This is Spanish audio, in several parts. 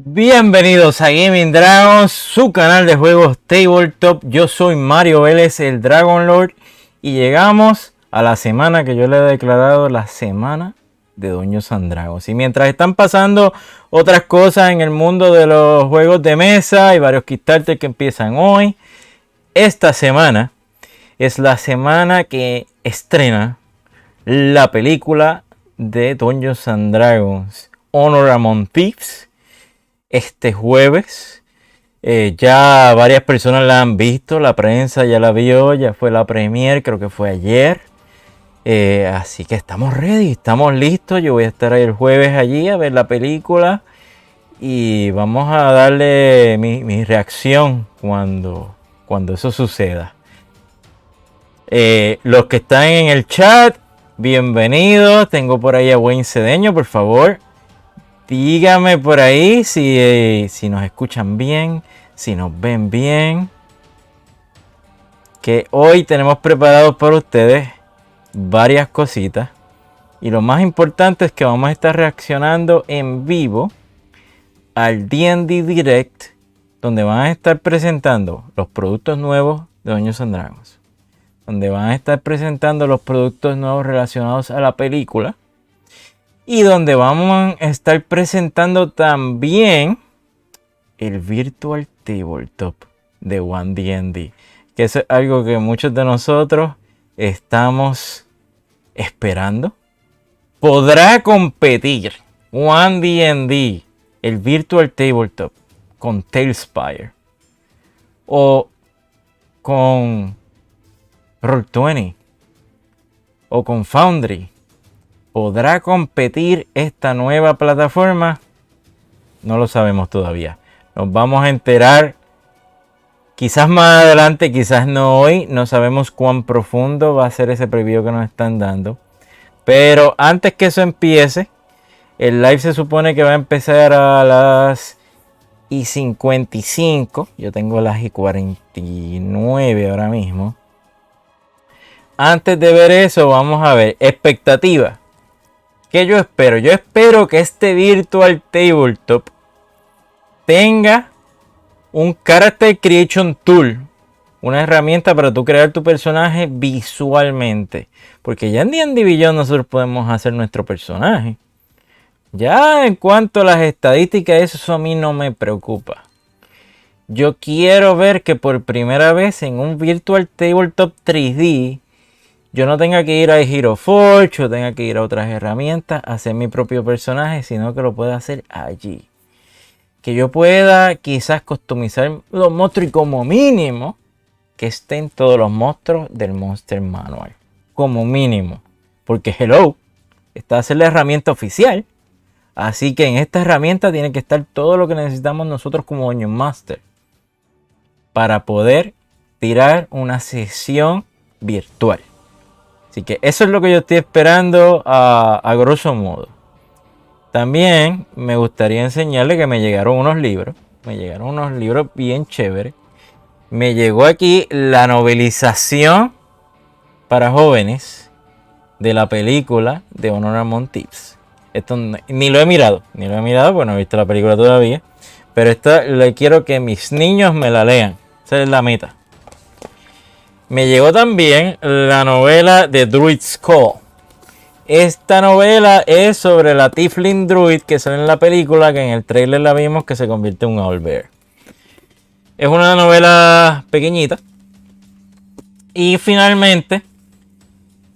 Bienvenidos a Gaming Dragons, su canal de juegos Tabletop. Yo soy Mario Vélez, el Dragon Lord, y llegamos a la semana que yo le he declarado la semana de Dungeons Dragons. Y mientras están pasando otras cosas en el mundo de los juegos de mesa y varios Kickstarter que empiezan hoy, esta semana es la semana que estrena la película de Dungeons Dragons, Honor Among Thieves. Este jueves ya varias personas la han visto, la prensa ya la vio, ya fue la premiere, creo que fue ayer. Así que estamos ready, estamos listos. Yo voy a estar ahí el jueves allí a ver la película y vamos a darle mi reacción cuando eso suceda. Los que están en el chat, bienvenidos. Tengo por ahí a Wayne Cedeño, por favor. Dígame por ahí si nos escuchan bien, si nos ven bien. Que hoy tenemos preparados para ustedes varias cositas. Y lo más importante es que vamos a estar reaccionando en vivo al D&D Direct, donde van a estar presentando los productos nuevos de Dungeons Dragons. Donde van a estar presentando los productos nuevos relacionados a la película. Y donde vamos a estar presentando también el Virtual Tabletop de One D&D. Que es algo que muchos de nosotros estamos esperando. ¿Podrá competir One D&D, el Virtual Tabletop, con Talespire? ¿O con Roll20? ¿O con Foundry? ¿Podrá competir esta nueva plataforma? No lo sabemos todavía. Nos vamos a enterar quizás más adelante, quizás no hoy. No sabemos cuán profundo va a ser ese preview que nos están dando. Pero antes que eso empiece, el live se supone que va a empezar a las 55. Yo tengo las 49 ahora mismo. Antes de ver eso, vamos a ver expectativas. ¿Qué yo espero? Yo espero que este Virtual Tabletop tenga un Character Creation Tool, una herramienta para tú crear tu personaje visualmente. Porque ya en D&D Beyond nosotros podemos hacer nuestro personaje. Ya en cuanto a las estadísticas, eso a mí no me preocupa. Yo quiero ver que por primera vez en un Virtual Tabletop 3D yo no tenga que ir a Hero Forge o tenga que ir a otras herramientas a hacer mi propio personaje, sino que lo pueda hacer allí. Que yo pueda quizás customizar los monstruos y como mínimo que estén todos los monstruos del Monster Manual. Como mínimo. Porque hello, esta va a ser la herramienta oficial. Así que en esta herramienta tiene que estar todo lo que necesitamos nosotros como Dungeon Master. Para poder tirar una sesión virtual. Así que eso es lo que yo estoy esperando a grosso modo. También me gustaría enseñarle que me llegaron unos libros. Me llegaron unos libros bien chéveres. Me llegó aquí la novelización para jóvenes de la película de Honor Among Thieves. Esto ni lo he mirado. Ni lo he mirado porque no he visto la película todavía. Pero esta le quiero que mis niños me la lean. Esa es la meta. Me llegó también la novela de Druid's Call. Esta novela es sobre la Tiefling Druid que sale en la película, que en el trailer la vimos que se convierte en un Owlbear. Es una novela pequeñita. Y finalmente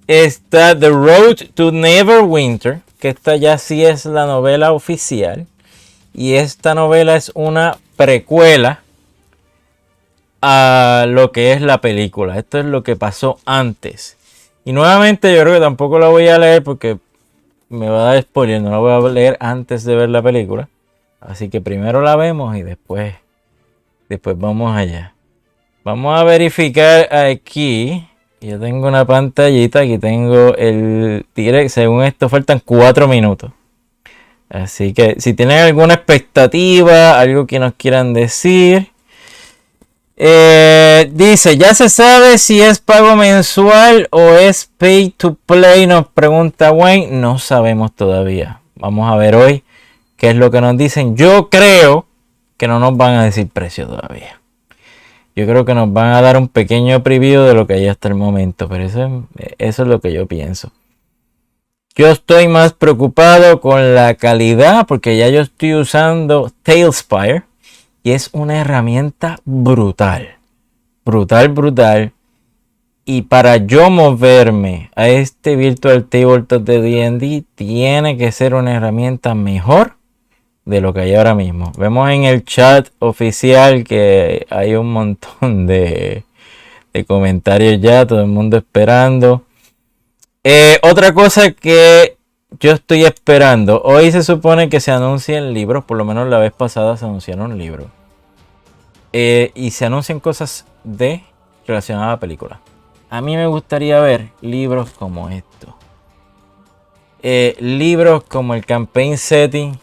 está The Road to Neverwinter, que esta ya sí es la novela oficial. Y esta novela es una precuela a lo que es la película. Esto es lo que pasó antes. Y nuevamente yo creo que tampoco la voy a leer porque me va a dar spoiler. No la voy a leer antes de ver la película. Así que primero la vemos y después vamos allá. Vamos a verificar aquí. Yo tengo una pantallita. Aquí tengo el direct. Según esto faltan 4 minutos. Así que si tienen alguna expectativa, algo que nos quieran decir. Dice, ya se sabe si es pago mensual o es pay to play, nos pregunta Wayne. No sabemos todavía. Vamos a ver hoy qué es lo que nos dicen. Yo creo que no nos van a decir precio todavía. Yo creo que nos van a dar un pequeño preview de lo que hay hasta el momento, pero eso es lo que yo pienso. Yo estoy más preocupado con la calidad porque ya yo estoy usando Talespire y es una herramienta brutal. Brutal. Y para yo moverme a este Virtual Tabletop de D&D tiene que ser una herramienta mejor de lo que hay ahora mismo. Vemos en el chat oficial que hay un montón de comentarios ya, todo el mundo esperando. Otra cosa que yo estoy esperando, hoy se supone que se anuncian libros, por lo menos la vez pasada se anunciaron libros. Y se anuncian cosas relacionadas a la película. A mí me gustaría ver libros como estos. Libros como el Campaign Setting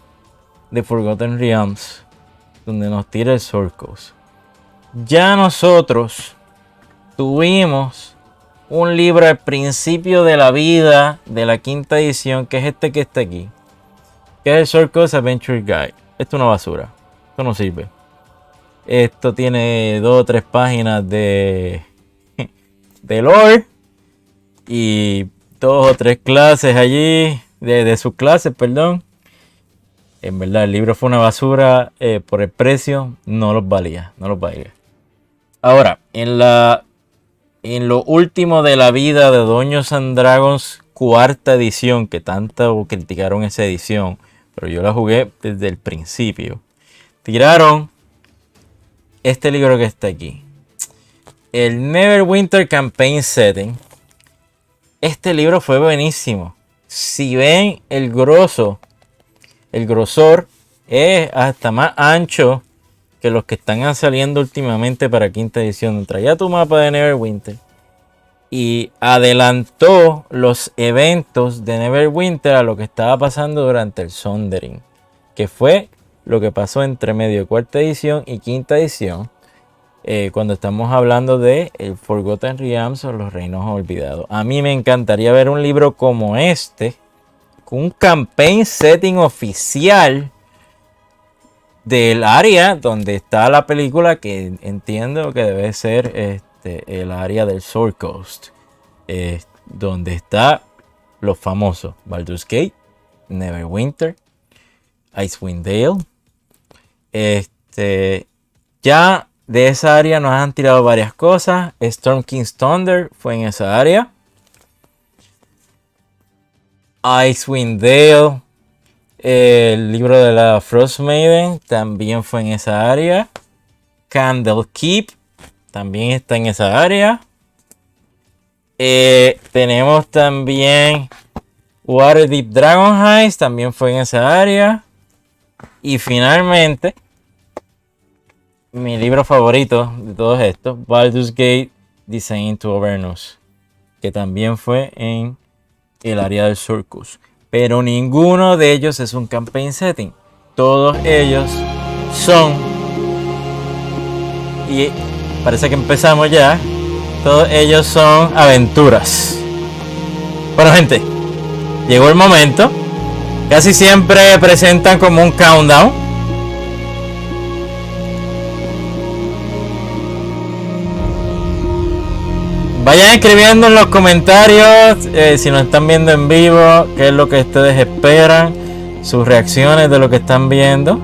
de Forgotten Realms, donde nos tira el Source Code. Ya nosotros tuvimos un libro al principio de la vida de la quinta edición, que es este que está aquí, que es el Source Code Adventure Guide. Esto es una basura, esto no sirve. Esto tiene 2 o 3 páginas de lore y 2 o 3 clases allí, de sus clases, perdón. En verdad el libro fue una basura, por el precio no los valía. Ahora, en lo último de la vida de Dungeons Dragons cuarta edición, que tanto criticaron esa edición, pero yo la jugué desde el principio, tiraron este libro que está aquí, el Neverwinter Campaign Setting. Este libro fue buenísimo. Si ven el grosor es hasta más ancho que los que están saliendo últimamente para quinta edición. Traía tu mapa de Neverwinter y adelantó los eventos de Neverwinter a lo que estaba pasando durante el Sundering, que fue lo que pasó entre medio de cuarta edición y quinta edición, cuando estamos hablando de el Forgotten Realms o los Reinos Olvidados. A mí me encantaría ver un libro como este, con un campaign setting oficial del área donde está la película, que entiendo que debe ser el área del Sword Coast, donde está los famosos Baldur's Gate, Neverwinter, Icewind Dale. Ya de esa área nos han tirado varias cosas. Storm King's Thunder fue en esa área. Icewind Dale, el libro de la Frost Maiden, también fue en esa área. Candlekeep también está en esa área. Tenemos también Waterdeep Dragon Heist, también fue en esa área. Y finalmente, mi libro favorito de todos estos, Baldur's Gate Design to Avernus, que también fue en el área del Circus. Pero ninguno de ellos es un campaign setting. Todos ellos son, y parece que empezamos ya, todos ellos son aventuras. Bueno, gente, llegó el momento. Casi siempre presentan como un countdown. Vayan escribiendo en los comentarios, si nos están viendo en vivo, qué es lo que ustedes esperan, sus reacciones de lo que están viendo.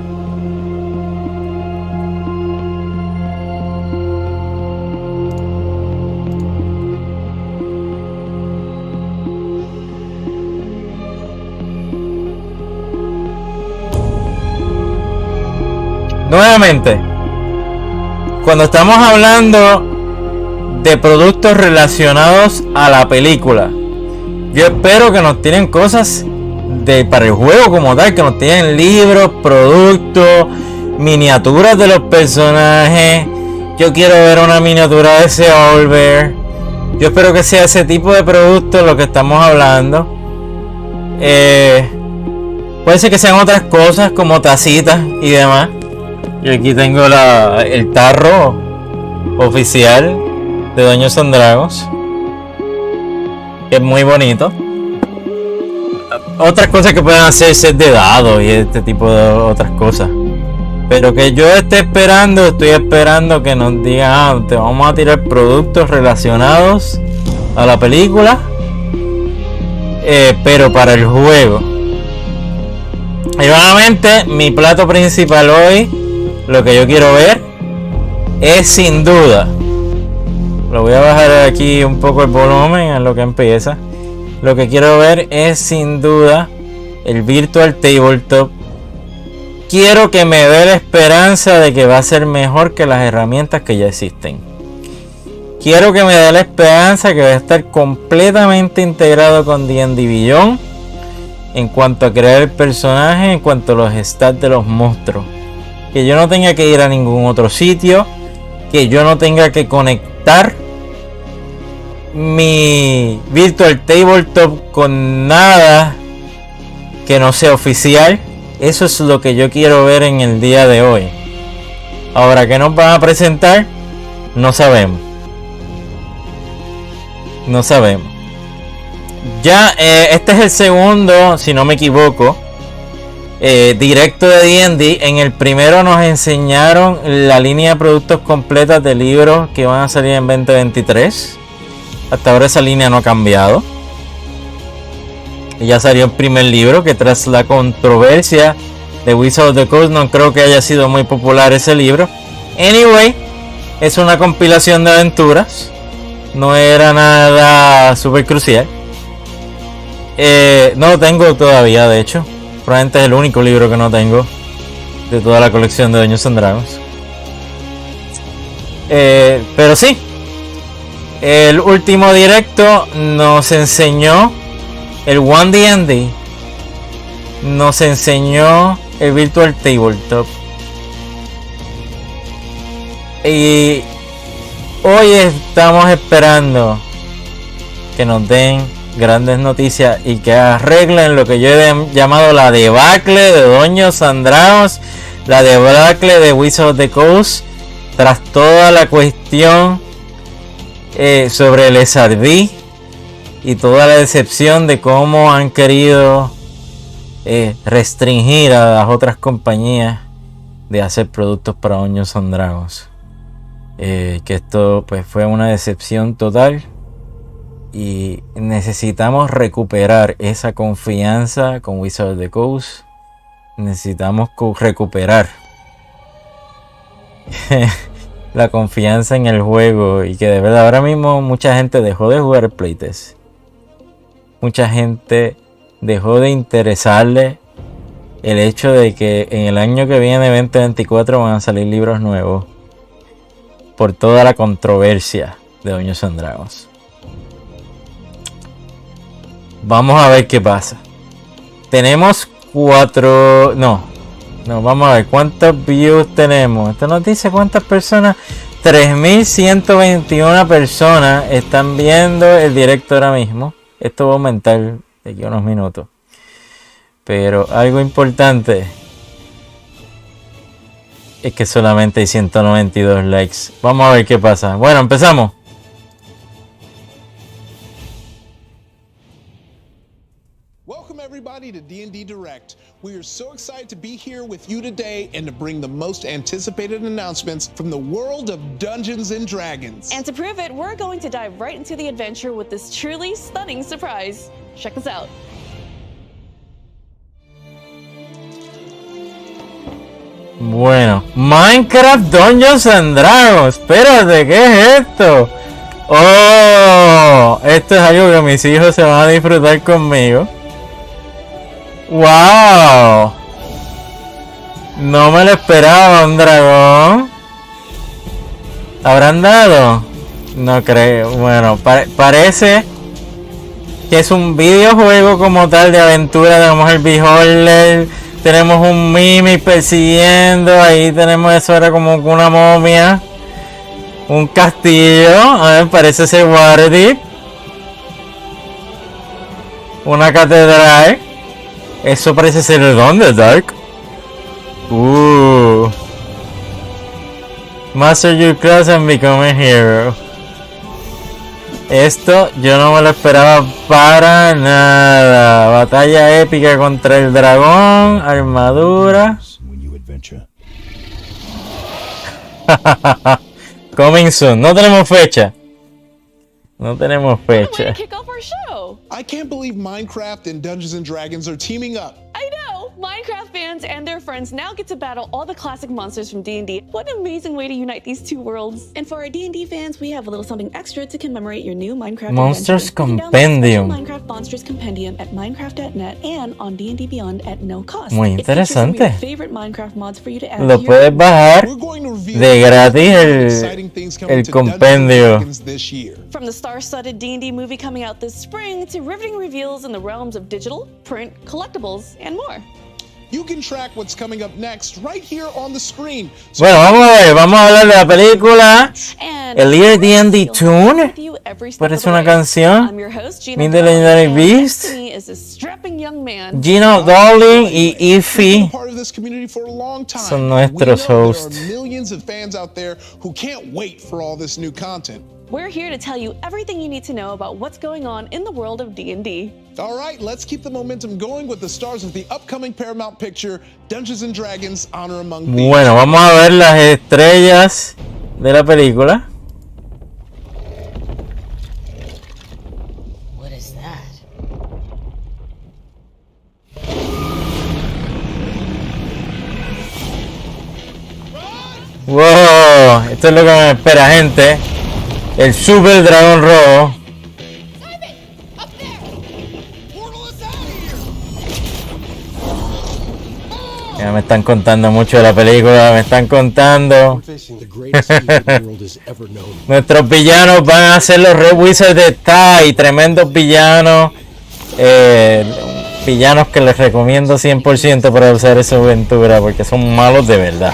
Nuevamente, cuando estamos hablando de productos relacionados a la película, yo espero que nos tienen cosas para el juego como tal, que nos tienen libros, productos, miniaturas de los personajes. Yo quiero ver una miniatura de ese Olver. Yo espero que sea ese tipo de productos lo que estamos hablando. Puede ser que sean otras cosas como tacitas y demás. Yo aquí tengo el tarro oficial de Dungeons Dragons, que es muy bonito. otras cosas que pueden hacer set de dados y este tipo de otras cosas. Pero que yo estoy esperando que nos digan, te vamos a tirar productos relacionados a la película, pero para el juego. Y nuevamente, mi plato principal hoy, lo que yo quiero ver, es sin duda. Lo voy a bajar aquí un poco el volumen en lo que empieza. Lo que quiero ver es sin duda el Virtual Tabletop. Quiero que me dé la esperanza de que va a ser mejor que las herramientas que ya existen. Quiero que me dé la esperanza que va a estar completamente integrado con D&D Beyond en cuanto a crear el personaje, en cuanto a los stats de los monstruos. Que yo no tenga que ir a ningún otro sitio, que yo no tenga que conectar mi Virtual Tabletop con nada que no sea oficial. Eso es lo que yo quiero ver en el día de hoy. Ahora, ¿qué nos van a presentar? No sabemos. No sabemos. Ya, este es el segundo, si no me equivoco, directo de D&D. En el primero nos enseñaron la línea de productos completas de libros que van a salir en 2023. Hasta ahora esa línea no ha cambiado. Ya salió el primer libro, que tras la controversia de Wizards of the Coast no creo que haya sido muy popular ese libro. Anyway, es una compilación de aventuras. No era nada súper crucial. No lo tengo todavía, de hecho. Probablemente es el único libro que no tengo de toda la colección de Dungeons Dragons. Pero sí, el último directo nos enseñó el One D&D, nos enseñó el Virtual Tabletop, y hoy estamos esperando que nos den grandes noticias y que arreglen lo que yo he llamado la debacle de Dungeons Dragons, la debacle de Wizards of the Coast, tras toda la cuestión sobre el SRD y toda la decepción de cómo han querido restringir a las otras compañías de hacer productos para Dungeons Dragons. Que esto pues fue una decepción total y necesitamos recuperar esa confianza con Wizards of the Coast. Necesitamos recuperar la confianza en el juego, y que de verdad ahora mismo mucha gente dejó de jugar el playtest. Mucha gente dejó de interesarle el hecho de que en el año que viene, 2024, van a salir libros nuevos por toda la controversia de Dungeons Dragons. Vamos a ver qué pasa. Tenemos 4... No, vamos a ver cuántos views tenemos. Esto nos dice cuántas personas. 3.121 personas están viendo el directo ahora mismo. Esto va a aumentar de aquí a unos minutos. Pero algo importante es que solamente hay 192 likes. Vamos a ver qué pasa. Bueno, empezamos. Welcome everybody to D&D Direct. We are so excited to be here with you today and to bring the most anticipated announcements from the world of Dungeons and Dragons. And to prove it, we're going to dive right into the adventure with this truly stunning surprise. Check this out. Bueno, Minecraft Dungeons and Dragons. Espérate, ¿qué es esto? Oh, esto es algo que mis hijos se van a disfrutar conmigo. ¡Wow! No me lo esperaba, un dragón. ¿Habrán dado? No creo. Bueno, parece que es un videojuego como tal de aventura. Tenemos el Beholder, tenemos un Mimic persiguiendo. Ahí tenemos eso, era como una momia. Un castillo. A ver, parece ser Waterdeep. Una catedral. Eso parece ser el donde, Dark. Master your class and become a hero. Esto yo no me lo esperaba para nada. Batalla épica contra el dragón, armadura. Coming soon. No tenemos fecha. No tenemos What a way to fecha. kick off our show. I can't believe Minecraft and Dungeons and Dragons are teaming up. I know! Minecraft fans and their friends now get to battle all the classic monsters from D&D. What an amazing way to unite these two worlds. And for our D&D fans, we have a little something extra to commemorate your new Minecraft Monsters adventure. You can download Compendium. the special Minecraft Monsters Compendium at minecraft.net and on D&D Beyond at no cost. Muy It features some of interesante. your favorite Minecraft mods for you to add Lo to your puedes bajar We're going to reveal de gratis exciting things coming el to Dungeons and compendio. Dragons this year. From the star-studded D&D movie coming out this spring to riveting reveals in the realms of digital, print, collectibles, and more. You can track what's coming up next right here on the screen. So Bueno, vamos a ver, vamos a hablar de la película. And El Lear D&D you'll have Tune. with you every step Parece of the una way. canción. I'm your host, Gina Meet the Darling, Legendary and Beast. next to me is this strapping young man. Gino, Darling y We've been Ify part of this community for a long time. son We nuestros know hosts. There are millions of fans out there who can't wait for all this new content. We're here to tell you everything you need to know about what's going on in the world of D&D. All right, let's keep the momentum going with the stars of the upcoming Paramount picture, Dungeons and Dragons: Honor Among Thieves. Bueno, vamos a ver las estrellas de la película. What is that? Wow, esto es lo que me espera, gente. El super dragón rojo. Ya me están contando mucho de la película, me están contando. Nuestros villanos van a ser los Red Wizards de Tai, tremendos villanos. Villanos que les recomiendo 100% para usar esa aventura porque son malos de verdad.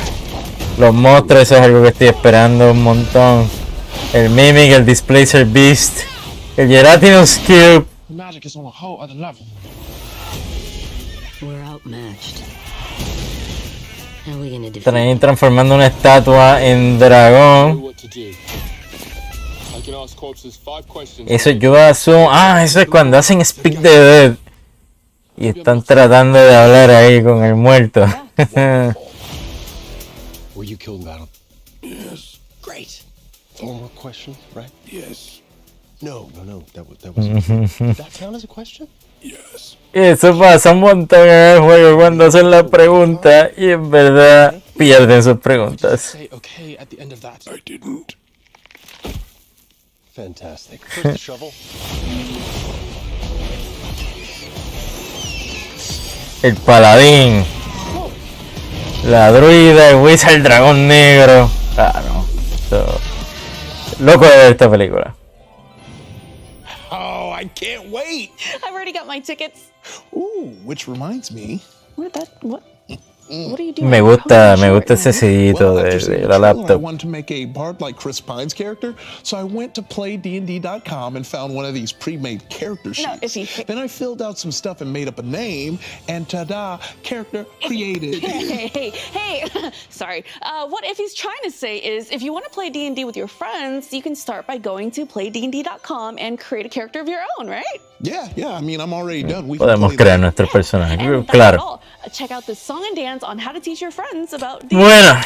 Los monstruos, eso es algo que estoy esperando un montón. El Mimic, el Displacer Beast, el Gelatinous Cube. Magic is on a whole other level. We're outmatched. How are we gonna defeat? Están transformando una estatua en dragón. What to do? I can ask corpses 5 questions. Eso yo asumo. Ah, eso es cuando hacen Speak the Dead. Y están tratando de hablar ahí con el muerto. Were you killed in battle? Yes. Great. 4 more questions, right? Yes. No. That was. Did that count as a question? Yes. Eso pasa un montón en el juego cuando hacen la pregunta y en verdad pierden sus preguntas. Say okay at the end of that. I didn't. Fantastic. First the shovel. El paladín, la druida, el wizard, el dragón negro. Ah, no. Esto- Loco de ver esta película. Oh, I can't wait. I've already got my tickets. Ooh, which reminds me. What? What are you doing? Me How gusta short, ese man? sidito Well, after de seeing the la trailer, I laptop. wanted to make a bard like Chris Pine's character, so I went to playdnd.com and found one of these pre-made character sheets. No, Iffy. Then I filled out some stuff and made up a name, and ta-da, character created. Hey, sorry. What if he's trying to say is, if you want to play D&D with your friends, you can start by going to playdnd.com and create a character of your own, right? Yeah, I mean, I'm already done. We can Podemos play crear that. nuestro personaje. And that's not Claro. all. Check out this song and dance on how to teach your friends about D&D. Bueno,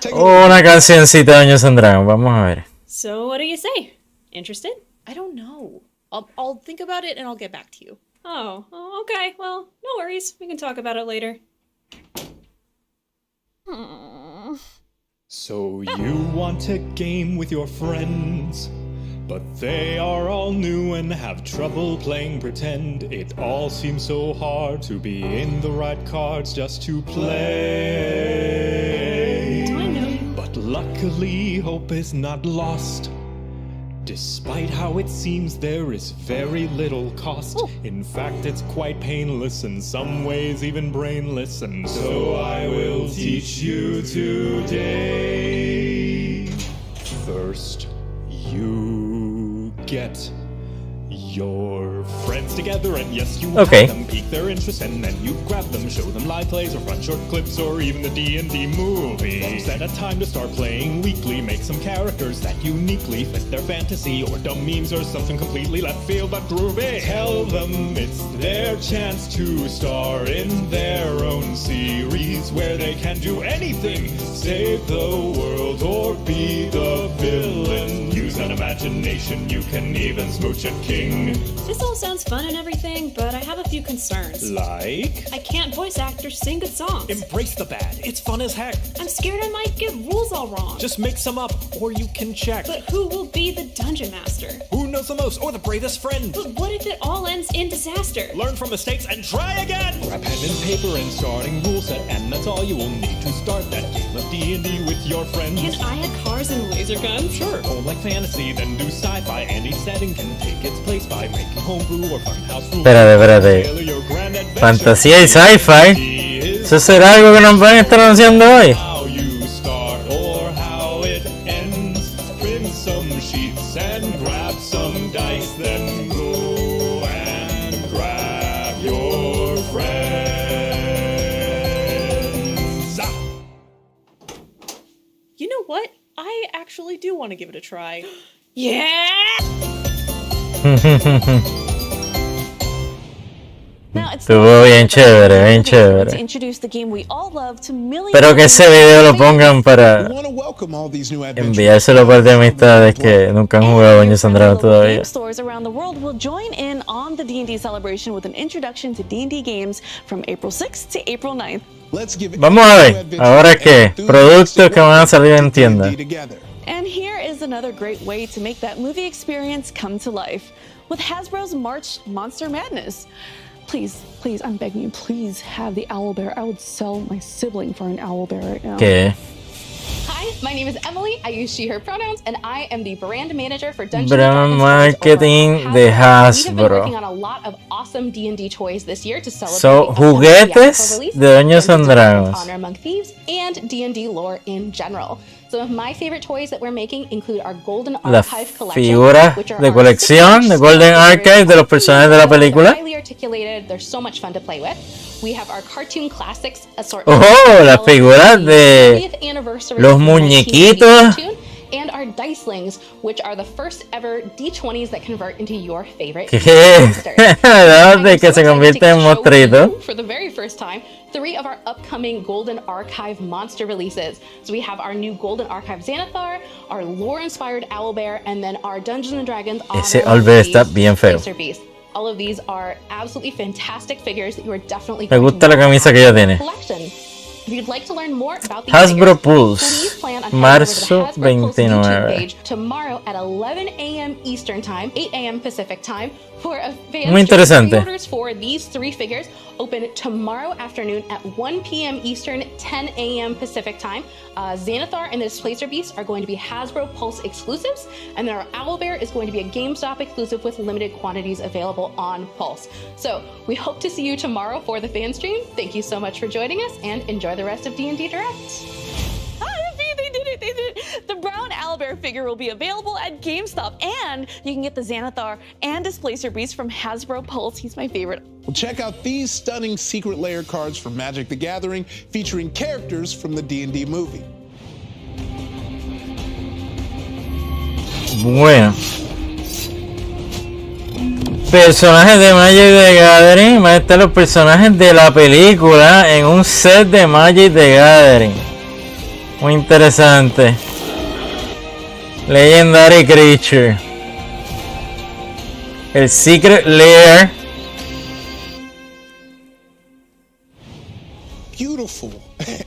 Take a look. una cancioncita de Dungeons and Dragons. Vamos a ver. So what do you say? Interested? I don't know. I'll think about it and I'll get back to you. Oh, okay. Well, no worries. We can talk about it later. So you want a game with your friends, but they are all new and have trouble playing pretend. It all seems so hard to be in the right cards just to play. I know you. But luckily hope is not lost. Despite how it seems there is very little cost. In fact, it's quite painless, in some ways even brainless. And so I will teach you today. First, you get your friends together, and yes, you Okay. have them pique their interest, and then you grab them, show them live plays or run short clips or even the D&D movie. Set a time to start playing weekly, make some characters that uniquely fit their fantasy, or dumb memes or something completely left field but groovy. Tell them it's their chance to star in their own series where they can do anything, save the world or be the villain. Use an imagination, you can even smooch a king. This all sounds fun and everything, but I have a few concerns. Like? I can't voice act or sing good songs. Embrace the bad, it's fun as heck. I'm scared I might get rules all wrong. Just make some up, or you can check. But who will be the dungeon master? Who knows the most, or the bravest friend? But what if it all ends in disaster? Learn from mistakes and try again! Grab pen and paper and starting rule set, and that's all you will need to start that game of D&D with your friends. Can I have cars and laser guns? Sure, hold like fantasy, then do sci-fi. Any setting can take its place by making homebrew or funhouse rules. Espérate. Fantasía y sci-fi. ¿Eso será algo que nos van a estar anunciando hoy? How you start or how it ends. Print some sheets and grab some dice, then go and grab your friends. You know what? I actually do want to give it a try. Yeah! Now, it's Estuvo bien chévere, bien to chévere. introduce the game we all love to millions. Espero que ese video lo pongan We para want to welcome all these new adventurers. enviárselo a par de amistades que nunca han jugado Dungeons and Dragons todavía. Game stores around the world will join in on the D&D celebration with an introduction to D&D games from April 6th to April 9th. Let's give Vamos a ver, ahora qué, productos que van a salir en tienda. together. And here is another great way to make that movie experience come to life with Hasbro's March Monster Madness. Please, I'm begging you, please have the owlbear. I would sell my sibling for an owlbear right now. ¿Qué? Hi, my name is Emily. I use she, her pronouns, and I am the brand manager for Dungeons Brand Dragons marketing over de at Hasbro. We have been Hasbro. working on a lot of awesome D&D toys this year to celebrate So, the upcoming juguetes theatrical release, de Dungeons and Dragons. Honor Among Thieves, and D&D lore in general. Some of my favorite toys that we're making include our Golden Las Archive collection, figuras which are de our colección 6-inch de Golden scale figures, Archive de los personajes de la película. highly articulated. They're so much fun to play with. We have our cartoon classics assortment. Oh, las figuras de 30th anniversary los of the 1980 muñequitos. cartoon, and our dicelings, which are the first ever D20s that convert into your favorite ¿Qué? monster. ¿Verdad? De I'm que so se excited convierte to en show monstruito. you for the very first time 3 of our upcoming Golden Archive monster releases. So we have our new Golden Archive Xanathar, our lore-inspired Owlbear, and then our Dungeons and Dragons Ese Honor Among Owlbear está Thieves bien feo. Placer Beast. All of these are absolutely fantastic figures that you are definitely Me going gusta to la want camisa to que ella add to your tiene. collection. If you'd like to learn more about these Hasbro figures, Pulse, please plan on heading marzo over to the Hasbro Pulse 29. YouTube page tomorrow at 11 a.m. Eastern Time, 8 a.m. Pacific Time, for a fan Muy interesante. pre-orders for these 3 figures open tomorrow afternoon at 1 p.m. Eastern, 10 a.m. Pacific Time. Xanathar and the Displacer Beast are going to be Hasbro Pulse exclusives, and then our Owlbear is going to be a GameStop exclusive with limited quantities available on Pulse. So we hope to see you tomorrow for the fan stream. Thank you so much for joining us, and enjoy the rest of D&D Direct. They did it. The brown owlbear figure will be available at GameStop, and you can get the Xanathar and Displacer Beast from Hasbro Pulse. He's my favorite. Well, check out these stunning secret layer cards from Magic the Gathering featuring characters from the D&D movie. Bueno. Personajes de Magic the Gathering. Van a estar los personajes de la película en un set de Magic the Gathering. Muy interesante. Legendary Creature. El Secret Lair. Beautiful.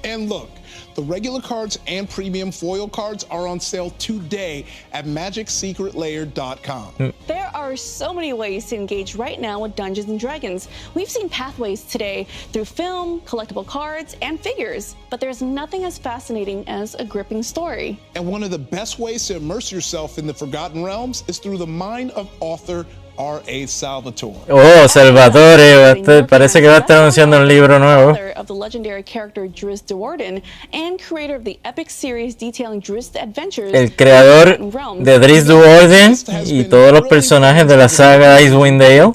And look, the regular cards and premium foil cards are on sale today at magicsecretlair.com. There are so many ways to engage right now with Dungeons and Dragons. We've seen pathways today through film, collectible cards, and figures, but there's nothing as fascinating as a gripping story. And one of the best ways to immerse yourself in the Forgotten Realms is through the mind of author R.A. Salvatore. Oh, Salvatore, parece que va a estar anunciando un libro nuevo. Of the legendary character Drizzt Do'Urden and creator of the epic series detailing Drizzt adventures. El creador de Drizzt Do'Urden y todos los personajes de la saga Icewind Dale.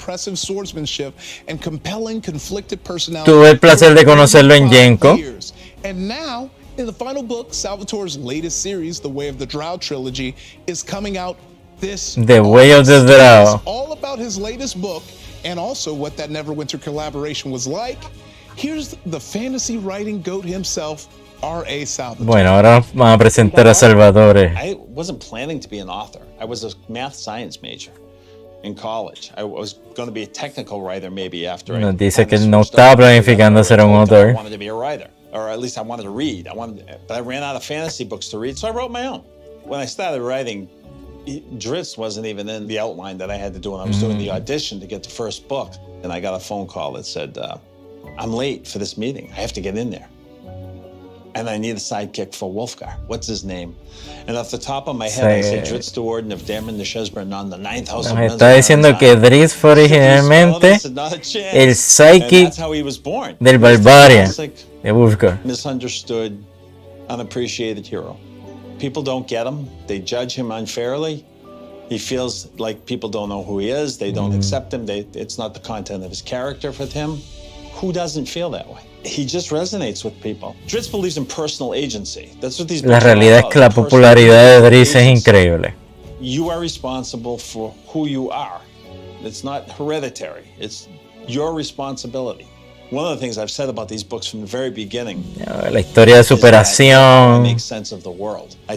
Tuve el placer de conocerlo en Genko. And now, in the final book, Salvatore's latest series, The Way of the Drow trilogy, is coming out this The Way of the Drow. All about his latest book and also what that Neverwinter collaboration was like. Here's the fantasy writing goat himself, R.A. Salvatore. Bueno, ahora vamos a presentar a Salvatore. I wasn't planning to be an author. I was a math science major in college. I was going to be a technical writer maybe after. Nos dice que no estaba planificando ser un autor. I wanted to be a writer, or at least I wanted to read. But I ran out of fantasy books to read, so I wrote my own. When I started writing, Drizzt wasn't even in the outline that I had to do when I was doing the audition to get the first book. And I got a phone call that said, I'm late for this meeting. I have to get in there. And I need a sidekick for Wolfgar. What's his name? And off the top of my head, I said Drizzt Do'Urden of Daemon de Shesbren on the 9th house of Nos está diciendo que Drizzt fue originalmente el psychic del Barbarian de Wolfgar. Misunderstood, unappreciated hero. People don't get him. They judge him unfairly. He feels like people don't know who he is. They don't accept him. It's not the content of his character for him. Who doesn't feel that way? He just resonates with people. Drizzt believes in personal agency. That's what these La realidad es que la popularidad de Drizzt es increíble. You are responsible for who you are. It's not hereditary. It's your responsibility. One of the things I've said about these books from the very beginning, la historia de superación,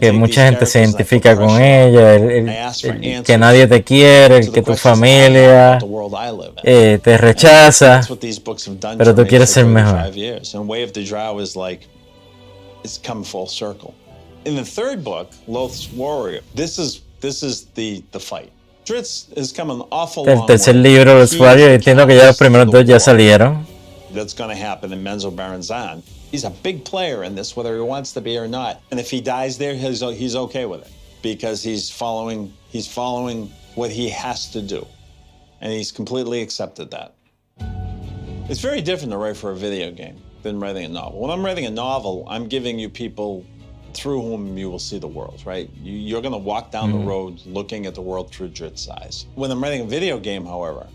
que mucha gente se identifica con ella, el que nadie te quiere, el que tu familia te rechaza, pero tú quieres ser mejor. And Way of the Drow is like, it's come full circle. In the third book, Loth's Warrior, this is the fight. Drizzt has come an awful long way. El tercer libro, Loth's Warrior, entiendo que ya los primeros dos ya salieron. That's going to happen in Menzo Baranzan. He's a big player in this, whether he wants to be or not. And if he dies there, he's okay with it because he's following what he has to do, and he's completely accepted that. It's very different to write for a video game than writing a novel. When I'm writing a novel, I'm giving you people through whom you will see the world, right? You're going to walk down the road looking at the world through Drizzt's eyes. When I'm writing a video game, however,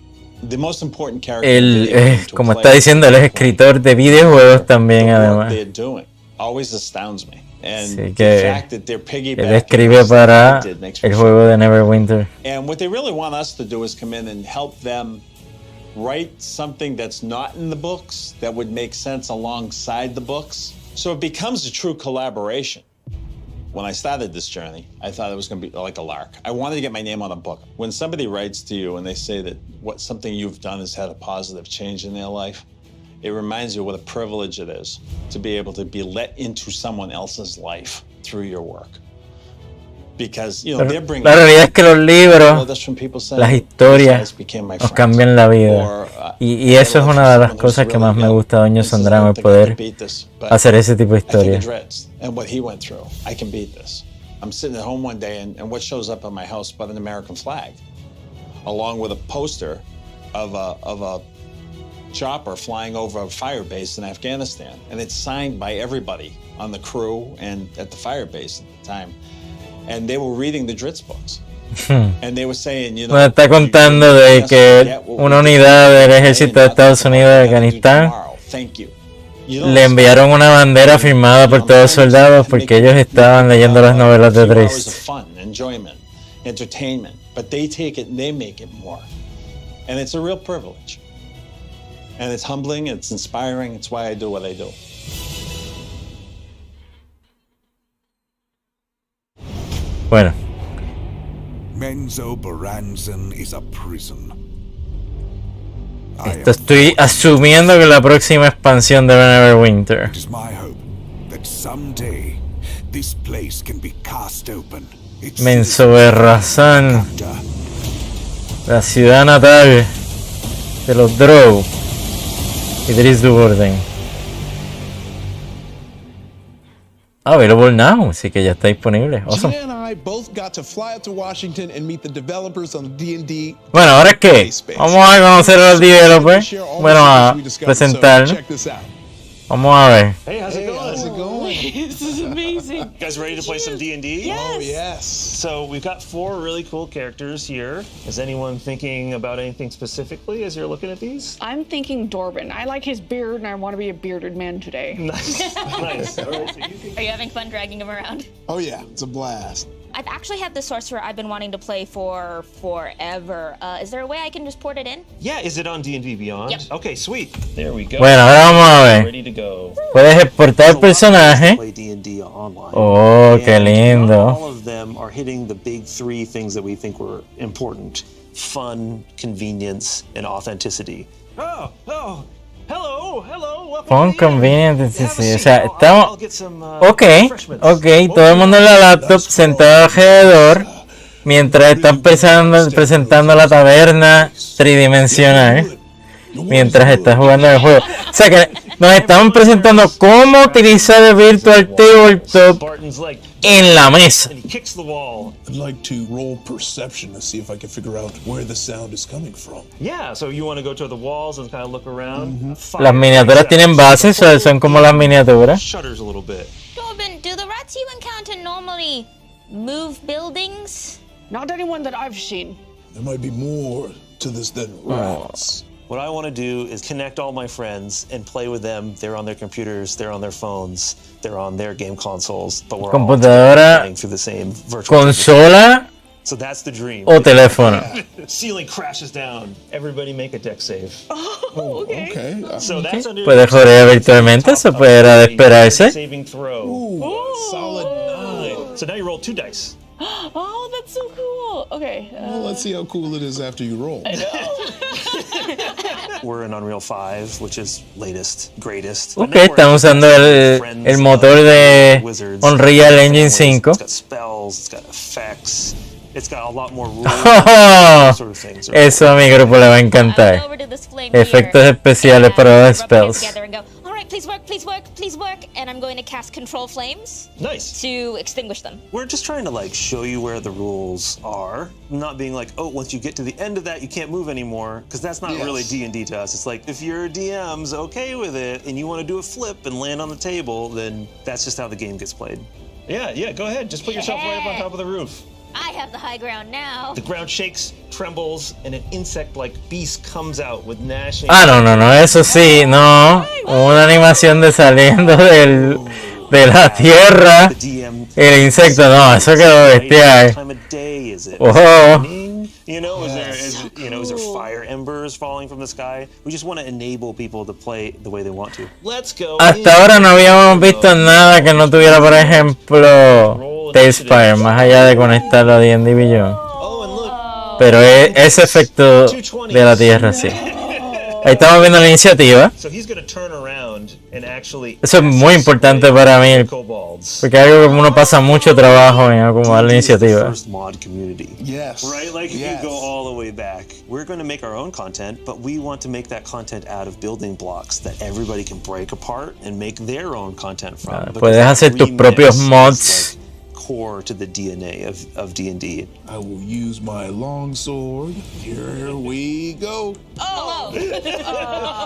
the most important character como está diciendo, él es escritor de videojuegos también, además. Always astounds me. And sí, the fact that they're piggybacking, él escribe para el juego de Neverwinter. And what they really want us to do is come in and help them write something that's not in the books that would make sense alongside the books. So it becomes a true collaboration. When I started this journey, I thought it was going to be like a lark. I wanted to get my name on a book. When somebody writes to you and they say that something you've done has had a positive change in their life, it reminds you what a privilege it is to be able to be let into someone else's life through your work. Because, you know, they're bringing... La realidad es que los libros, las historias, nos cambian la vida. Y eso es una de las cosas que más me gusta de Dungeons & Dragons, poder hacer ese tipo de historias. And what he went through, I can beat this. I'm sitting at home one day and what shows up on my house but an American flag, along with a poster of a chopper flying over a fire base in Afghanistan. And it's signed by everybody on the crew and at the fire base at the time. And they were reading the Drizzt books. And they were saying, you know, me está contando de que una unidad del ejército de Estados Unidos de Afganistán le enviaron una bandera firmada por todos los soldados porque ellos estaban leyendo las novelas de Drizzt. Entertainment, but they take it and they make it more. And it's a real privilege. And it's humbling, it's inspiring, it's why I do what I do. Bueno. Menzo Baranzan is a prison. Esto estoy asumiendo que la próxima expansión de Neverwinter. It is my hope that someday this place can be cast open. Menzo Baranzan, la ciudad natal de los Drow y Drizzt Do'Urden. Available now, así que ya está disponible. Awesome. Gina and I both got to fly out to Washington and meet the developers on D&D. Bueno, ahora es que vamos a conocer a los developers. Bueno, a presentarnos. Vamos a ver. Hey, how's it going? This is amazing. You guys ready to play some D&D? Yes. Oh, yes. So we've got 4 really cool characters here. Is anyone thinking about anything specifically as you're looking at these? I'm thinking Dorbin. I like his beard and I want to be a bearded man today. Nice. Nice. All right, so you can... Are you having fun dragging him around? Oh, yeah. It's a blast. I've actually had the sorcerer I've been wanting to play for forever. Is there a way I can just port it in? Yeah, is it on D&D Beyond? Yep. Okay, sweet. There we go. Bueno, ahora vamos a ver. Ready to go. Puedes exportar el personaje. Play D&D online. Oh, qué And lindo. all of them are hitting the big 3 things that we think were important: fun, convenience, and authenticity. Oh, hello, welcome. Fun, convenient, sí, sí. O sea, estamos. I'll get some, Ok, refreshments. todo el mundo en la laptop sentado alrededor mientras están presentando la taberna tridimensional. Mientras estás jugando el juego. O sea que nos estaban presentando cómo utilizar el Virtual Tabletop en la mesa. I'd like to roll perception to see if I can figure out where the sound is coming from. Yeah, so you want to go to the walls and kind of look around. Las miniaturas tienen bases, son como las miniaturas. Shudders a little bit. Dorbin, do the rats you encounter normally move buildings? Not anyone that I've seen. There might be more to this than rats. What I want to do is connect all my friends and play with them. They're on their computers, they're on their phones, they're on their game consoles, but we're all playing through the same virtual Consola So that's the dream. o teléfono. Ceiling crashes down. Everybody make a deck save. Oh, okay. So that's under Puede correr virtualmente, eso puede era de esperarse. saving throw. Solid 9. So now you roll 2 dice. Oh, that's so cool. Okay. Well, let's see how cool it is after you roll. I know. We're in Unreal 5, which is latest, greatest. Ok, están usando el motor de Unreal Engine 5. It's got spells, it's got effects, it's got a lot more rules, sort of things. Eso a mi grupo le va a encantar. Efectos especiales para los spells. Please work, and I'm going to cast control flames. Nice. To extinguish them. We're just trying to like show you where the rules are, not being like, oh, once you get to the end of that, you can't move anymore, because that's not really D&D to us. It's like, if your DM's okay with it, and you want to do a flip and land on the table, then that's just how the game gets played. Yeah, go ahead. Just put yourself right up on top of the roof. I have the high ground now. The ground shakes, trembles, and an insect-like beast comes out with gnashing. Ah, no, eso sí, no. Una animación de saliendo de la tierra. El insecto, no, eso quedó bestial. Ojo. You know, is there fire embers falling from the sky? We just want to enable people to play the way they want to. Let's go. Hasta ahora no habíamos visto nada que no tuviera, por ejemplo, Talespire, más allá de conectarlo a D&D Beyond. Pero ese efecto de la tierra, sí. Ahí estamos viendo la iniciativa. Eso es muy importante para mí, porque es algo que uno pasa mucho trabajo en acomodar la iniciativa. Yes. Right? Like, if you go all the way back, we're going to make our own content, but we want to make that content out of building blocks that everybody can break apart and make their own content from. Puedes hacer tus propios mods. Core to the DNA of D&D. I will use my long sword. Here we go. Oh.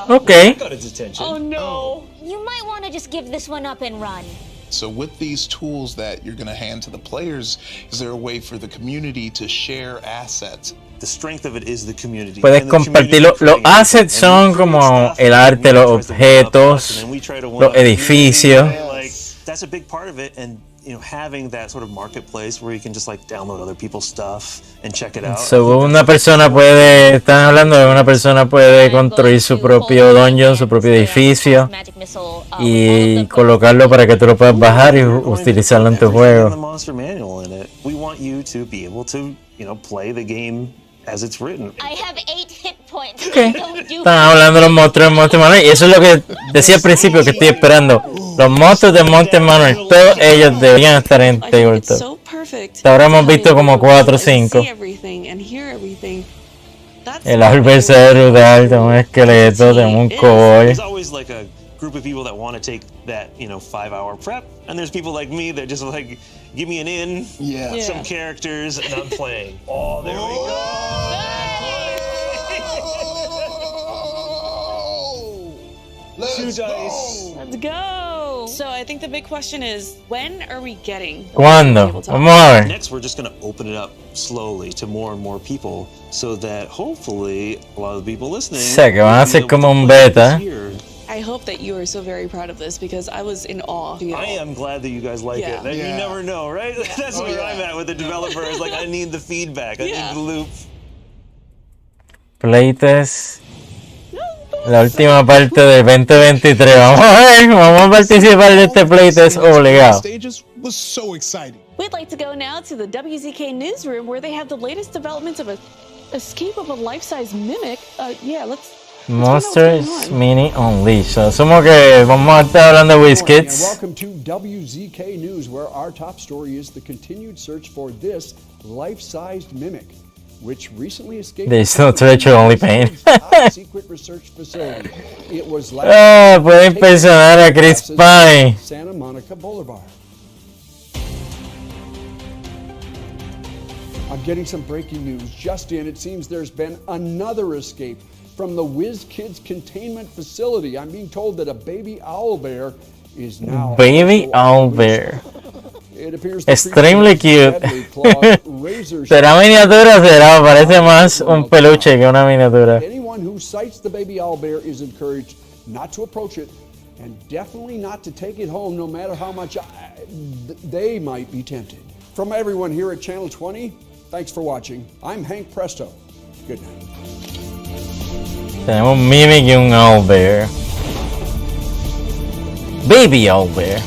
Okay. Got its attention. Oh no. You might want to just give this one up and run. So with these tools that you're going to hand to the players, is there a way for the community to share assets? The strength of it is the community. Puedes compartirlo. Los assets son como el arte, los objetos, los edificios. That's a big part of it, and having that sort of marketplace where you can just like download other people's stuff and check it out. So están hablando de una persona puede construir su propio dungeon, su propio edificio y colocarlo para que tú lo puedas bajar y utilizarlo en tu juego. We want you to be able to, play the game as it's written. I have 8 hit points. Okay. Están hablando de los monstruos de Monster Manual y eso es lo que decía al principio que estoy esperando. Los monstruos de Monster Manual, todos ellos deberían estar en Tabletop. Hasta ahora hemos visto como 4 o 5. El árbol se ve brutal, tengo un esqueleto, tengo un kobold. group of people that want to take that, 5-hour prep, and there's people like me that just like, give me an in, some characters, and I'm playing. Oh, there we go. Two dice. Let's go. So I think the big question is, when are we getting ¿Cuándo? Vamos a ver. Next, we're just going to open it up slowly to more and more people so that hopefully a lot of the people listening. Sé que van a ser como un beta. I hope that you are so very proud of this because I was in awe. I am glad that you guys like it. You never know, right? That's where I'm at with the developers. Like, I need the feedback. I need the loop. Playtest. La última parte del 2023. Vamos a ver, vamos a participar de este playtest obligado. Was so exciting. We'd like to go now to the WZK newsroom where they have the latest developments of escape of a life-size mimic. Let's Monsters Mini Unleashed. So, asumo que vamos a estar hablando de WizKids. Welcome to WZK News, where our top story is the continued search for this life-sized mimic, which recently escaped. There's no treasure, only pain. Secret research facility. It was last puede impresionar a Chris Pine. Santa Monica Boulevard. I'm getting some breaking news. Just in, it seems there's been another escape from the WizKids containment facility. I'm being told that a baby owl bear is now. Baby owl bear. It appears extremely cute. ¿Será miniatura o será? Parece más un peluche que una miniatura. Anyone who sights the baby owl bear is encouraged not to approach it and definitely not to take it home, no matter how much they might be tempted. From everyone here at Channel 20, thanks for watching. I'm Hank Presto. Good night. Tenemos un mimic y un owl bear. Baby owl bear.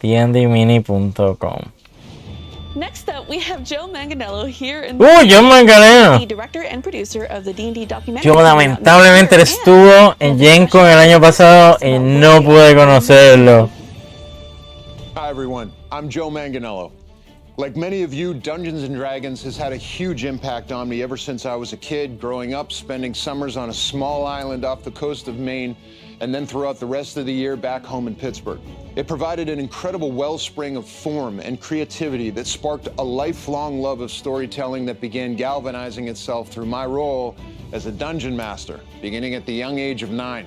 D&Dmini.com. Next up, we have Joe Manganiello here in Joe Manganiello, the director and producer of the D&D documentary. Yo lamentablemente estuvo en Gen Con el año pasado y no pude conocerlo. Hi everyone, I'm Joe Manganiello. Like many of you, Dungeons & Dragons has had a huge impact on me ever since I was a kid, growing up, spending summers on a small island off the coast of Maine, and then throughout the rest of the year back home in Pittsburgh. It provided an incredible wellspring of form and creativity that sparked a lifelong love of storytelling that began galvanizing itself through my role as a dungeon master, beginning at the young age of 9.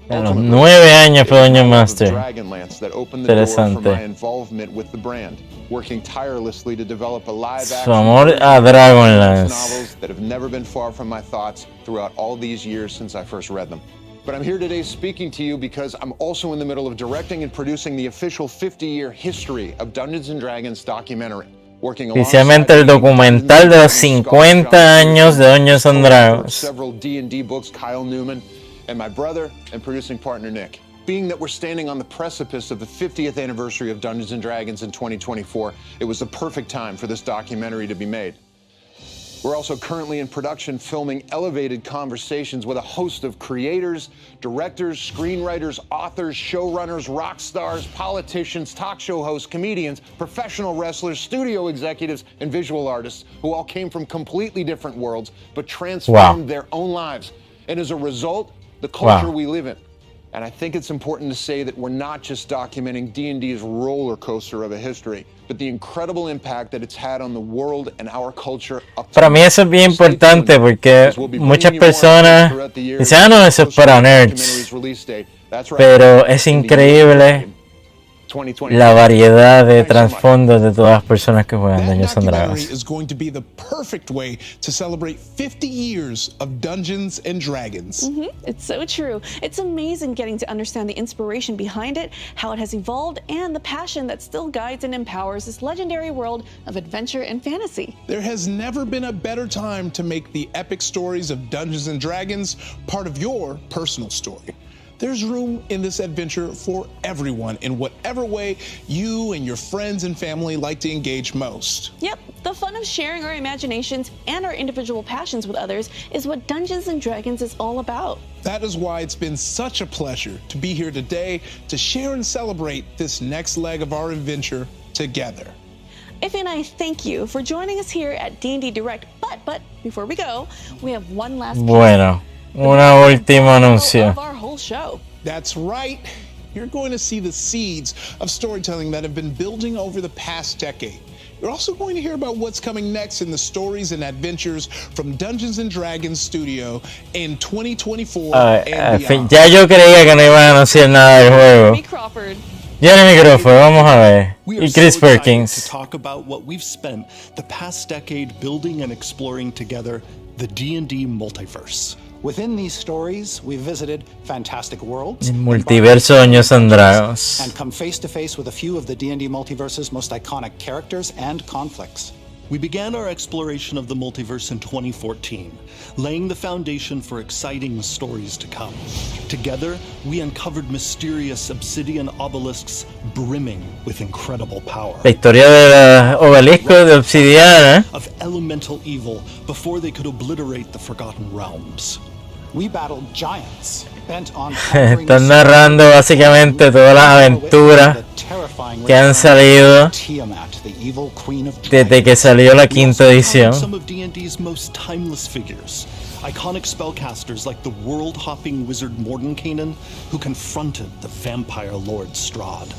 A los 9 años fue Dungeon Master. Dragonlance that opened the door for my involvement with the brand, working tirelessly to develop a live-action Su amor a Dragonlance. novels that have never been far from my thoughts throughout all these years since I first read them. But I'm here today speaking to you because I'm also in the middle of directing and producing the official 50-year history of Dungeons & Dragons documentary. Oficialmente el documental de los 50 años de Dungeons & Dragons. Several D&D books, Kyle Newman, and my brother and producing partner Nick. Being that we're standing on the precipice of the 50th anniversary of Dungeons & Dragons in 2024, it was the perfect time for this documentary to be made. We're also currently in production filming elevated conversations with a host of creators, directors, screenwriters, authors, showrunners, rock stars, politicians, talk show hosts, comedians, professional wrestlers, studio executives, and visual artists who all came from completely different worlds but transformed their own lives. And as a result, the culture we live in. And I think it's important to say that we're not just documenting D&D's roller coaster of a history, but the incredible impact that it's had on the world and our culture. Para mí eso es bien importante porque muchas personas dicen, no, eso es para nerds. Pero es increíble la variedad de trasfondos de todas las personas que juegan Dungeons & Dragons. Is going to be the perfect way to celebrate 50 years of Dungeons & Dragons. It's so true. It's amazing getting to understand the inspiration behind it, how it has evolved, and the passion that still guides and empowers this legendary world of adventure and fantasy. There has never been a better time to make the epic stories of Dungeons & Dragons part of your personal story. There's room in this adventure for everyone in whatever way you and your friends and family like to engage most. Yep, the fun of sharing our imaginations and our individual passions with others is what Dungeons & Dragons is all about. That is why it's been such a pleasure to be here today to share and celebrate this next leg of our adventure together. Ife and I thank you for joining us here at D&D Direct. But before we go, we have one last Bueno, una última anuncio. of our whole show. That's right. You're going to see the seeds of storytelling that have been building over the past decade. You're also going to hear about what's coming next in the stories and adventures from Dungeons and Dragons Studio in 2024 and beyond. Ya yo creía que no iban a anunciar nada del juego. Jeremy Crawford, vamos a ver. Y Chris Perkins. To talk about what we've spent the past decade building and exploring together, the D&D multiverse. Within these stories, we've visited fantastic worlds, El multiverso de Dungeons and Dragons. and come face to face with a few of the D&D multiverse's most iconic characters and conflicts. We began our exploration of the multiverse in 2014, laying the foundation for exciting stories to come. Together, we uncovered mysterious obsidian obelisks brimming with incredible power. La historia de los obeliscos de obsidiana. Of elemental evil before they could obliterate the Forgotten Realms. We battled giants, bent on Están narrando básicamente todas las aventuras que han salido desde que salió la quinta edición. Some of D&D's most timeless figures. Iconic spellcasters like the world-hopping wizard Mordenkainen, who confronted the vampire lord Strahd.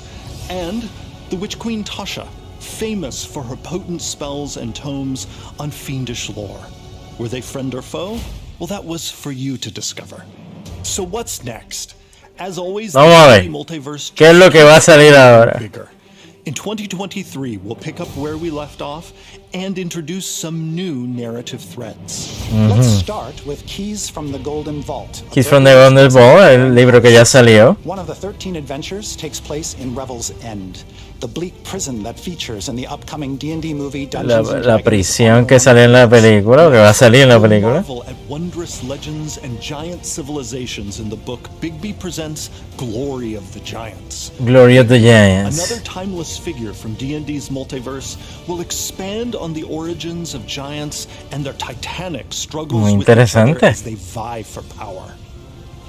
And the witch queen Tasha, famous for her potent spells and tomes on fiendish lore. Were they friend or foe? Well, that was for you to discover. So what's next? As always, Vamos a ver. ¿Qué es lo que va a salir ahora? In 2023, we'll pick up where we left off and introduce some new narrative threads. Let's start with Keys from the Golden Vault. Keys from the Golden Vault, el libro que ya salió. One of the 13 adventures takes place in Revel's End, the bleak prison that features in the upcoming D&D movie Dungeons and La Dragons. prisión que salió en la película, o que va a salir en la película. Marvel at wondrous legends and giant civilizations in the book Bigby presents Glory of the Giants. Glory of the Giants. Another timeless figure from D&D's multiverse will expand on the origins of giants and their titanic struggles Muy with each other interesante. as they vie for power.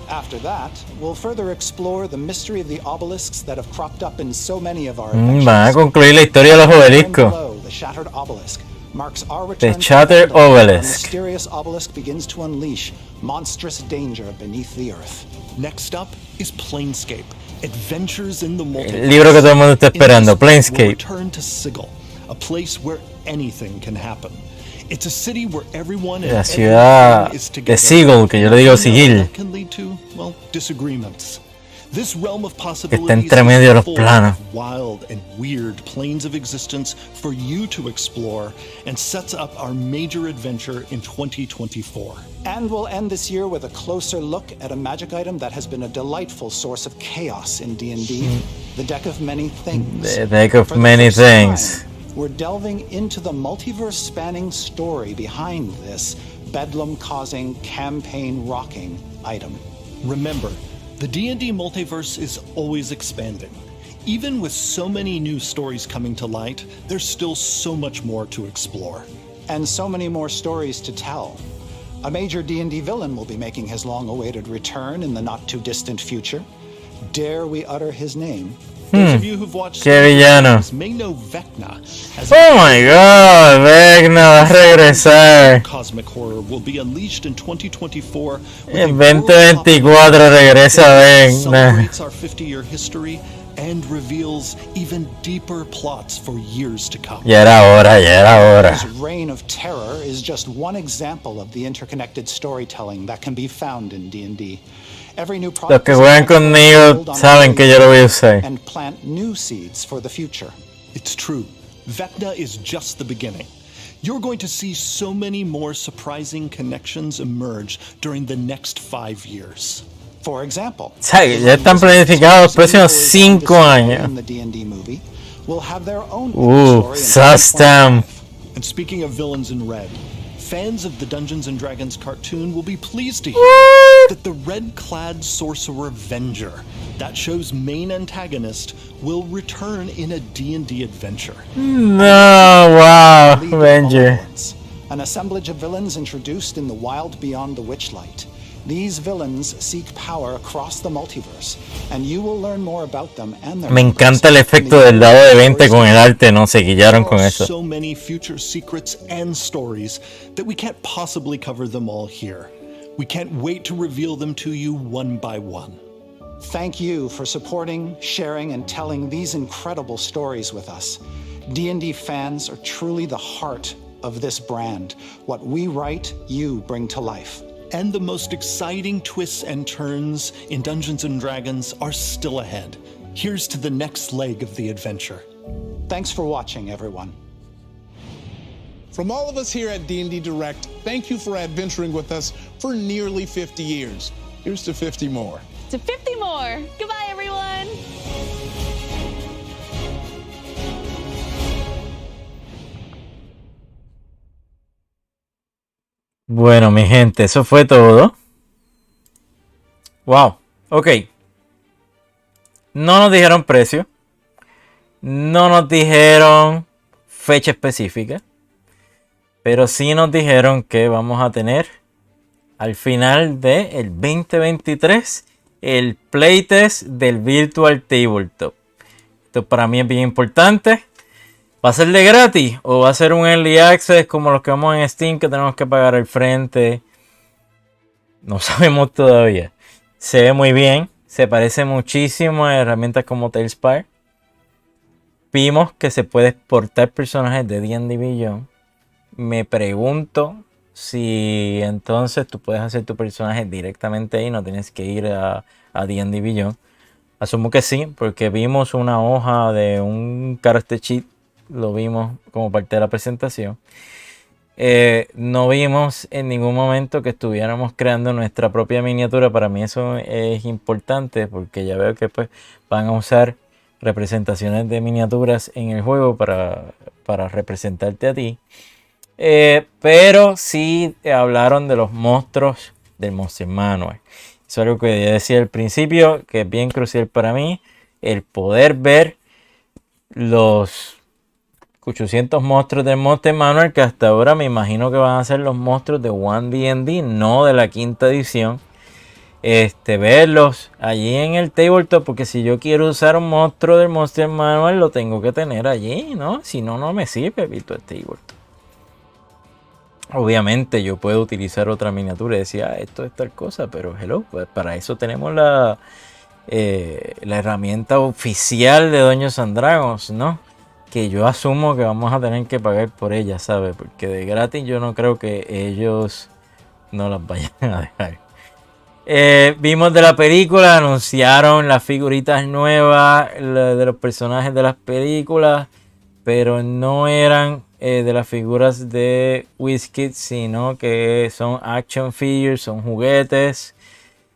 After that, we'll further explore the mystery of the obelisks that have cropped up in so many of our adventures. Van a concluir la historia de los obeliscos. Below, the Shattered Obelisk marks our The return to Shattered London, where a Obelisk. mysterious obelisk begins to unleash monstrous danger beneath the earth. Next up is Planescape, Adventures in the Multiverse. El libro que todo el mundo está esperando, We'll Planescape. return to Sigil, a place where anything can happen. It's a city where everyone and La ciudad everything is de together. Sigil, que yo le digo And Sigil. that can lead to, well, disagreements. This realm of Está possibilities entre medio de is los full planos. of wild and weird planes of existence for you to explore and sets up our major adventure in 2024. And we'll end this year with a closer look at a magic item that has been a delightful source of chaos in D&D, the Deck of Many Things. The Deck of For the Many first Things. time, we're delving into the multiverse-spanning story behind this bedlam-causing, campaign-rocking item. Remember, the D&D multiverse is always expanding. Even with so many new stories coming to light, there's still so much more to explore. And so many more stories to tell. A major D&D villain will be making his long-awaited return in the not-too-distant future. Dare we utter his name? Those of you who've watched Qué villano. may know Vecna as Oh my god, Vecna va a regresar. cosmic horror will be unleashed in 2024 with En a 2024 regresa Vecna. celebrates our 50-year history and reveals even deeper plots for years to come. Ya era hora, ya era hora. This reign of terror is just one example of the interconnected storytelling that can be found in D&D. Every new Los product que is juegan meant to conmigo build on saben que yo lo voy a usar. and plant new seeds for the future. It's true. Vecna is just the beginning. You're going to see so many more surprising connections emerge during the next 5 years. For example, O sea, que ya están planificados los próximos 5 años. in the D&D movie will have their own story in Sastam. And speaking of villains in red, fans of the Dungeons & Dragons cartoon will be pleased to hear that the red-clad sorcerer Venger, that show's main antagonist, will return in a D&D adventure. No, wow, Avenger. An assemblage of villains introduced in the Wild Beyond the Witchlight. These villains seek power across the multiverse, and you will learn more about them and their Me encanta el efecto del dado de 20 con el arte, no se guillaron con eso. So many future secrets and stories that we can't possibly cover them all here. We can't wait to reveal them to you one by one. Thank you for supporting, sharing, and telling these incredible stories with us. D&D fans are truly the heart of this brand. What we write, you bring to life. And the most exciting twists and turns in Dungeons & Dragons are still ahead. Here's to the next leg of the adventure. Thanks for watching, everyone. From all of us here at D&D Direct, thank you for adventuring with us for nearly 50 years. Here's to 50 more. To 50 more. Goodbye, everyone. Bueno, mi gente, eso fue todo. Wow, ok. No nos dijeron precio. No nos dijeron fecha específica. Pero sí nos dijeron que vamos a tener al final del 2023 el playtest del Virtual Tabletop. Esto para mí es bien importante. ¿Va a ser de gratis o va a ser un early access como los que vamos en Steam que tenemos que pagar al frente? No sabemos todavía. Se ve muy bien. Se parece muchísimo a herramientas como Tailspire. Vimos que se puede exportar personajes de D&D Beyond. Me pregunto si entonces tú puedes hacer tu personaje directamente ahí. No tienes que ir a D&D Beyond. Asumo que sí, porque vimos una hoja de un character sheet. Lo vimos como parte de la presentación. No vimos en ningún momento que estuviéramos creando nuestra propia miniatura. Para mí eso es importante porque ya veo que pues van a usar representaciones de miniaturas en el juego para representarte a ti. Pero sí hablaron de los monstruos del Monster Manual. Eso es algo que decía al principio, que es bien crucial para mí. El poder ver los 800 monstruos del Monster Manual, que hasta ahora me imagino que van a ser los monstruos de One D&D, no de la quinta edición. Verlos allí en el tabletop, porque si yo quiero usar un monstruo del Monster Manual lo tengo que tener allí, ¿no? Si no, no me sirve Virtual Tabletop. Obviamente yo puedo utilizar otra miniatura y decir, esto es tal cosa, pero hello, pues para eso tenemos la herramienta oficial de Dungeons & Dragons, ¿no? Que yo asumo que vamos a tener que pagar por ella, ¿sabes? Porque de gratis yo no creo que ellos no las vayan a dejar. Vimos de la película, anunciaron las figuritas nuevas de los personajes de las películas, pero no eran de las figuras de WizKids, sino que son action figures, son juguetes.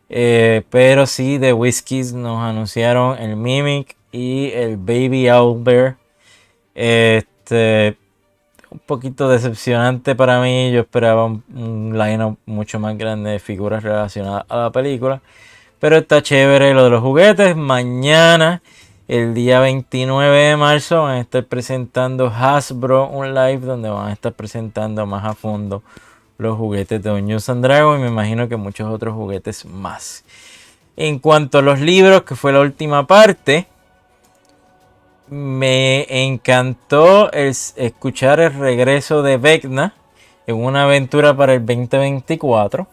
Pero sí, de WizKids nos anunciaron el Mimic y el Baby Owlbear. Un poquito decepcionante para mí. Yo esperaba un line-up mucho más grande de figuras relacionadas a la película, pero está chévere lo de los juguetes. Mañana, el día 29 de marzo, van a estar presentando Hasbro un live donde van a estar presentando más a fondo los juguetes de Dungeons & Dragons y me imagino que muchos otros juguetes más. En cuanto a los libros, que fue la última parte, me encantó escuchar el regreso de Vecna en una aventura para el 2024.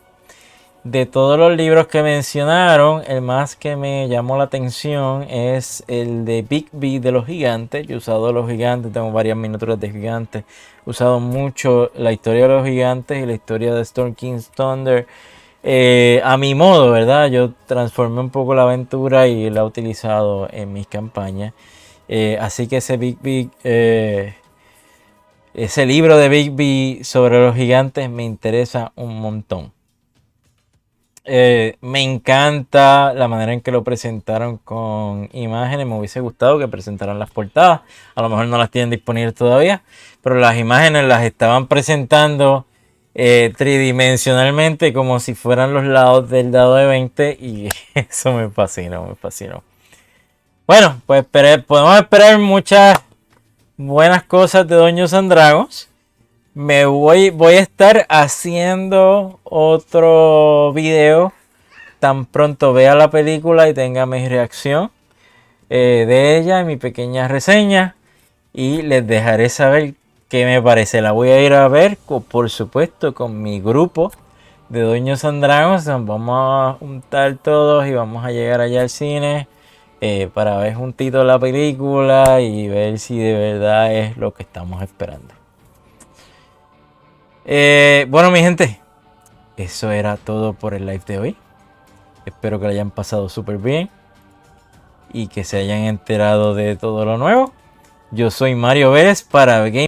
De todos los libros que mencionaron, el más que me llamó la atención es el de Bigby de los gigantes. Yo he usado los gigantes, tengo varias miniaturas de gigantes. He usado mucho la historia de los gigantes y la historia de Storm King's Thunder. A mi modo, ¿verdad? Yo transformé un poco la aventura y la he utilizado en mis campañas. Así que ese libro de Bigby sobre los gigantes me interesa un montón. Me encanta la manera en que lo presentaron con imágenes. Me hubiese gustado que presentaran las portadas. A lo mejor no las tienen disponibles todavía, pero las imágenes las estaban presentando tridimensionalmente como si fueran los lados del dado de 20 y eso me fascinó, me fascinó. Bueno, pues podemos esperar muchas buenas cosas de Dungeons & Dragons. voy a estar haciendo otro video tan pronto vea la película y tenga mi reacción de ella y mi pequeña reseña, y les dejaré saber qué me parece. La voy a ir a ver, por supuesto, con mi grupo de Dungeons Dragons. Nos vamos a juntar todos y vamos a llegar allá al cine para ver juntito la película y ver si de verdad es lo que estamos esperando. Bueno, mi gente, eso era todo por el live de hoy. Espero que lo hayan pasado súper bien y que se hayan enterado de todo lo nuevo. Yo soy Mario Vélez para Game